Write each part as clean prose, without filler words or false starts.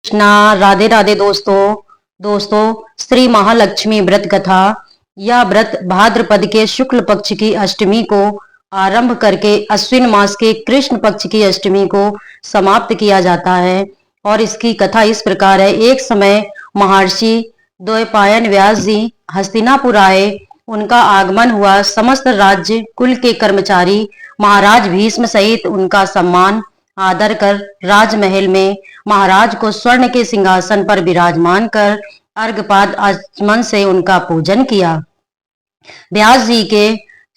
कृष्णा। राधे राधे दोस्तों श्री महालक्ष्मी व्रत कथा। यह व्रत भाद्रपद के शुक्ल पक्ष की अष्टमी को आरंभ करके अश्विन मास के कृष्ण पक्ष की अष्टमी को समाप्त किया जाता है। और इसकी कथा इस प्रकार है। एक समय महर्षि द्वैपायन व्यास जी हस्तिनापुर आए। उनका आगमन हुआ। समस्त राज्य कुल के कर्मचारी महाराज भीष्म सहित उनका सम्मान आदर कर राजमहल में महाराज को स्वर्ण के सिंहासन पर विराजमान कर अर्घपाद आचमन से उनका पूजन किया। व्यास जी के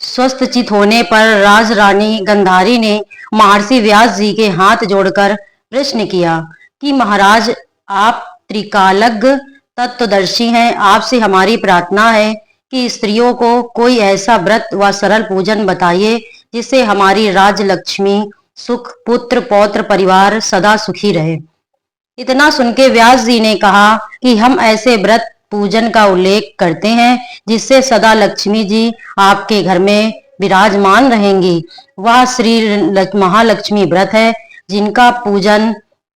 स्वस्थ चित होने पर राज रानी गंधारी ने महर्षि व्यास जी के हाथ जोड़कर प्रश्न किया कि महाराज, आप त्रिकालज्ञ तत्वदर्शी हैं। आपसे हमारी प्रार्थना है कि स्त्रियों को कोई ऐसा व्रत व सरल पूजन बताइए जिससे हमारी राजलक्ष्मी सुख, पुत्र पौत्र परिवार सदा सुखी रहे। इतना सुन के व्यास जी ने कहा कि हम ऐसे व्रत पूजन का उल्लेख करते हैं जिससे सदा लक्ष्मी जी आपके घर में विराजमान रहेंगी। वह श्री महालक्ष्मी व्रत है जिनका पूजन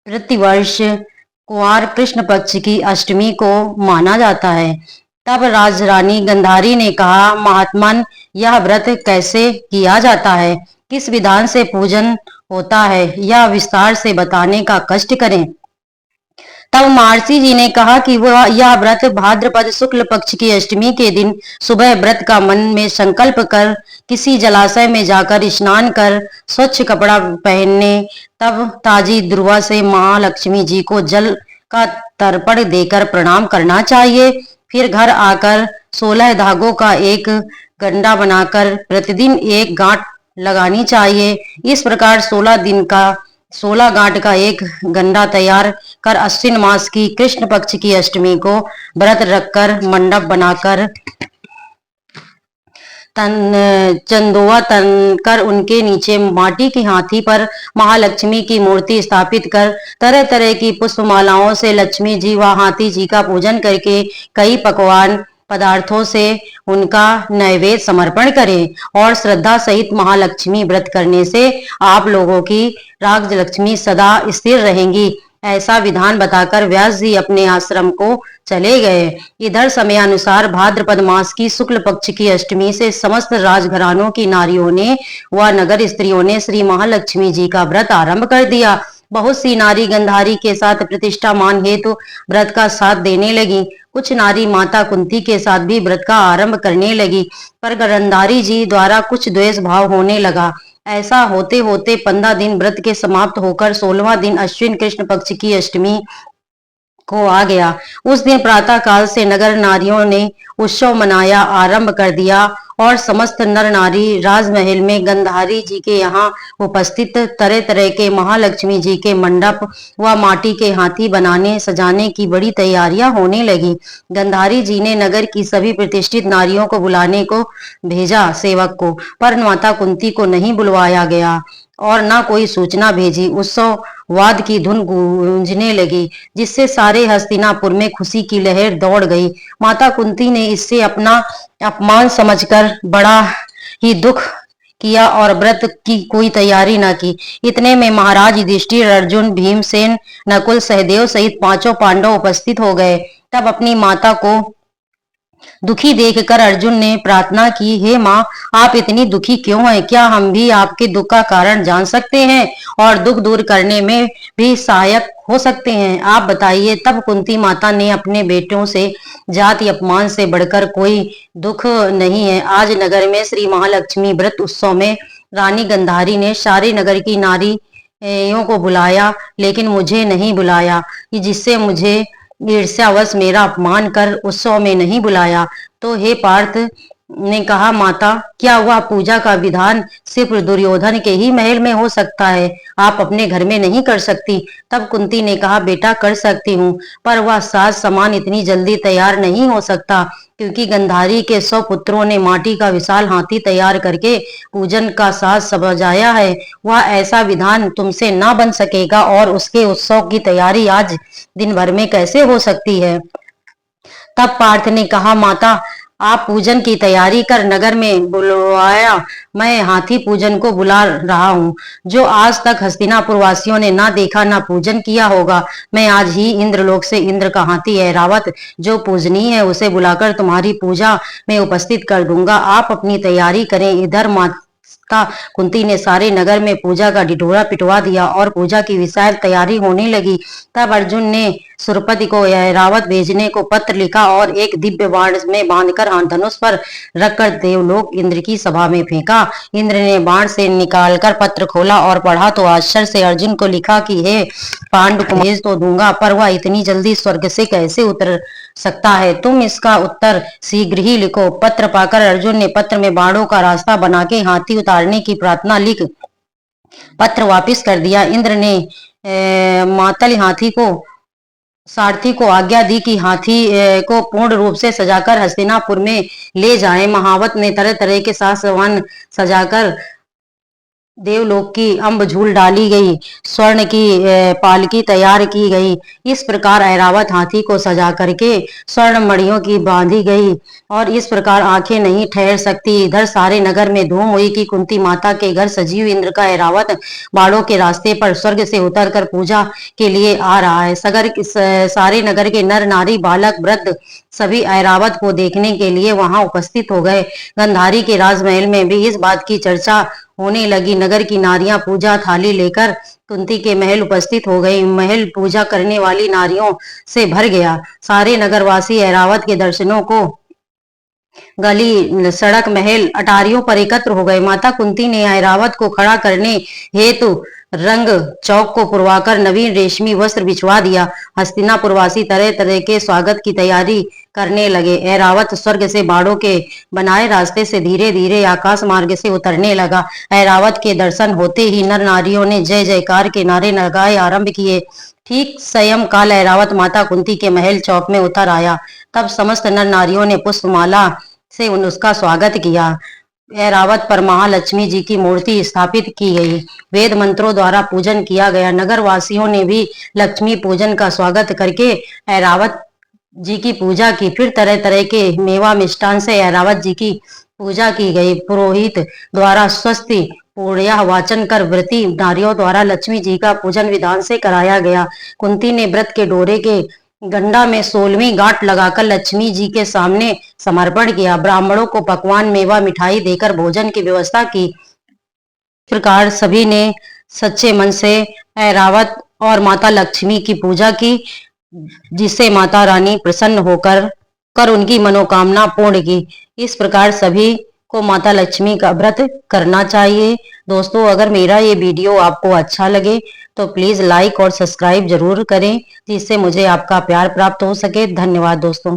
प्रतिवर्ष कुंवार कृष्ण पक्ष की अष्टमी को माना जाता है। तब राजरानी गंधारी ने कहा, महात्मन, यह व्रत कैसे किया जाता है, किस विधान से पूजन होता है, यह विस्तार से बताने का कष्ट करें। तब महर्षि जी ने कहा कि वह यह व्रत भाद्रपद शुक्ल पक्ष की अष्टमी के दिन सुबह व्रत का मन में संकल्प कर किसी जलाशय में जाकर स्नान कर स्वच्छ कपड़ा पहनने तब ताजी दुर्वा से महालक्ष्मी जी को जल का तर्पण देकर प्रणाम करना चाहिए। फिर घर आकर 16 धागों का एक गंडा बनाकर प्रतिदिन एक गांठ लगानी चाहिए। इस प्रकार 16 गांठ का एक गंडा तैयार कर अश्विन मास की कृष्ण पक्ष की अष्टमी को व्रत रखकर मंडप बनाकर चंदोवा तनकर उनके नीचे माटी के हाथी पर महालक्ष्मी की मूर्ति स्थापित कर तरह तरह की पुष्पमालाओं से लक्ष्मी जी व हाथी जी का पूजन करके कई पकवान पदार्थों से उनका नैवेद्य समर्पण करें। और श्रद्धा सहित महालक्ष्मी व्रत करने से आप लोगों की राजलक्ष्मी सदा स्थिर रहेंगी। ऐसा विधान बताकर व्यास जी अपने आश्रम को चले गए। इधर समयानुसार भाद्रपद मास की शुक्ल पक्ष की अष्टमी से समस्त राजघरानों की नारियों ने व नगर स्त्रियों ने श्री महालक्ष्मी जी का व्रत आरंभ कर दिया। बहुत सी नारी गंधारी के साथ प्रतिष्ठा मान हेतु व्रत का साथ देने लगी। कुछ नारी माता कुंती के साथ भी व्रत का आरंभ करने लगी, पर गंधारी जी द्वारा कुछ द्वेष भाव होने लगा। ऐसा होते होते 15 दिन व्रत के समाप्त होकर 16वां दिन अश्विन कृष्ण पक्ष की अष्टमी को आ गया। उस दिन प्रातः काल से नगर नारियों ने उत्सव मनाया आरंभ कर दिया और समस्त नर नारी राजमहल में गंधारी जी के यहाँ उपस्थित तरह तरह के महालक्ष्मी जी के मंडप व माटी के हाथी बनाने सजाने की बड़ी तैयारियां होने लगी। गंधारी जी ने नगर की सभी प्रतिष्ठित नारियों को बुलाने को भेजा सेवक को, पर माता कुंती को नहीं बुलवाया गया और न कोई सूचना भेजी। उत्सव वाद की धुन गूंजने लगी जिससे सारे हस्तिनापुर में खुशी की लहर दौड़ गई। माता कुंती ने इससे अपना अपमान समझकर बड़ा ही दुख किया और व्रत की कोई तैयारी न की। इतने में महाराज युधिष्ठिर, अर्जुन, भीमसेन, नकुल, सहदेव सहित 5 पांडव उपस्थित हो गए। तब अपनी माता को दुखी देखकर अर्जुन ने प्रार्थना की, हे माँ, आप इतनी दुखी क्यों हैं? क्या हम भी आपके दुख का कारण जान सकते हैं और दुख दूर करने में भी सहायक हो सकते हैं? आप बताइए। तब कुंती माता ने अपने बेटों से, जाति अपमान से बढ़कर कोई दुख नहीं है। आज नगर में श्री महालक्ष्मी व्रत उत्सव में रानी गंधारी ने सारे नगर की नारियों को बुलाया, लेकिन मुझे नहीं बुलाया, जिससे मुझे ईर्ष्यावश मेरा अपमान कर उत्सव में नहीं बुलाया। तो हे पार्थ ने कहा, माता, क्या वह पूजा का विधान सिर्फ दुर्योधन के ही महल में हो सकता है? आप अपने घर में नहीं कर सकती? तब कुंती ने कहा, बेटा, कर सकती हूँ, पर वह साज समान इतनी जल्दी तैयार नहीं हो सकता, क्योंकि गंधारी के 100 पुत्रों ने माटी का विशाल हाथी तैयार करके पूजन का साज सजाया है। वह ऐसा विधान तुमसे ना बन सकेगा और उसके उत्सव की तैयारी आज दिन भर में कैसे हो सकती है? तब पार्थ ने कहा, माता, आप पूजन की तैयारी कर नगर में बुलवाया, मैं हाथी पूजन को बुला रहा हूँ। जो आज तक हस्तिनापुर वासियों ने ना देखा ना पूजन किया होगा, मैं आज ही इंद्रलोक से इंद्र का हाथी ऐरावत जो पूजनीय है उसे बुलाकर तुम्हारी पूजा में उपस्थित कर दूंगा। आप अपनी तैयारी करें। इधर माता कुंती ने सारे नगर में पूजा का ढिढोरा पिटवा दिया और पूजा की विशाल तैयारी होने लगी। तब अर्जुन ने सुरपति को ऐरावत भेजने को पत्र लिखा और एक दिव्य बाण में बांधकर धनुष पर रखकर देवलोक इंद्र की सभा में फेंका। इंद्र ने बाण से निकालकर पत्र खोला और पढ़ा तो आश्चर्य से अर्जुन को लिखा कि हे पांडु को भेज तो दूंगा, पर वह इतनी जल्दी स्वर्ग से कैसे उतर सकता है? तुम इसका उत्तर शीघ्र ही लिखो। पत्र पाकर अर्जुन ने पत्र में बाणों का रास्ता बना के हाथी उतारने की प्रार्थना लिख पत्र वापिस कर दिया। इंद्र ने मातल हाथी को सारथी को आज्ञा दी कि हाथी को पूर्ण रूप से सजाकर हस्तिनापुर में ले जाएं। महावत ने तरह तरह के साथ सामान सजाकर देवलोक की अम्ब झूल डाली गई, स्वर्ण की पालकी तैयार की गई। इस प्रकार ऐरावत हाथी को सजा करके स्वर्ण मणियों की बांधी गई और इस प्रकार आंखें नहीं ठहर सकती। इधर सारे नगर में धूम हुई कि कुंती माता के घर सजीव इंद्र का ऐरावत बाड़ों के रास्ते पर स्वर्ग से उतरकर पूजा के लिए आ रहा है। सारे नगर के नर नारी बालक वृद्ध सभी ऐरावत को देखने के लिए वहां उपस्थित हो गए। गंधारी के राजमहल में भी इस बात की चर्चा होने लगी। नगर की नारियां पूजा थाली लेकर कुंती के महल उपस्थित हो गई। महल पूजा करने वाली नारियों से भर गया। सारे नगरवासी ऐरावत के दर्शनों को गली सड़क महल अटारियों पर एकत्र हो गए। माता कुंती ने ऐरावत को खड़ा करने हेतु रंग चौक को पुरवाकर नवीन रेशमी वस्त्र बिछवा दिया। हस्तिनापुरवासी तरह तरह के स्वागत की तैयारी करने लगे। ऐरावत स्वर्ग से बाड़ों के बनाए रास्ते से धीरे धीरे आकाश मार्ग से उतरने लगा। ऐरावत के दर्शन होते ही नर नारियों ने जय जयकार के नारे लगाए आरंभ किए। ठीक स्वयं काल ऐरावत माता कुंती के महल चौक में उतर आया। तब समस्त नर नारियों ने पुष्पमाला से उसका स्वागत किया। ऐरावत पर महालक्ष्मी जी की मूर्ति स्थापित की गई। वेद मंत्रों द्वारा पूजन किया गया। नगर वासियों ने भी लक्ष्मी पूजन का स्वागत करके ऐरावत जी की पूजा की। फिर तरह तरह के मेवा मिष्ठान से ऐरावत जी की पूजा की गई। पुरोहित द्वारा स्वस्ति पूर्णया वाचन कर व्रती नारियों द्वारा लक्ष्मी जी का पूजन विधान से कराया गया। कुंती ने व्रत के डोरे के गंडा में 16वीं गांठ लगाकर लक्ष्मी जी के सामने समर्पण किया। ब्राह्मणों को पकवान मेवा मिठाई देकर भोजन की व्यवस्था की। इस प्रकार सभी ने सच्चे मन से ऐरावत और माता लक्ष्मी की पूजा की, जिससे माता रानी प्रसन्न होकर उनकी मनोकामना पूर्ण की। इस प्रकार सभी को माता लक्ष्मी का व्रत करना चाहिए। दोस्तों, अगर मेरा ये वीडियो आपको अच्छा लगे तो प्लीज लाइक और सब्सक्राइब जरूर करें, जिससे मुझे आपका प्यार प्राप्त हो सके। धन्यवाद दोस्तों।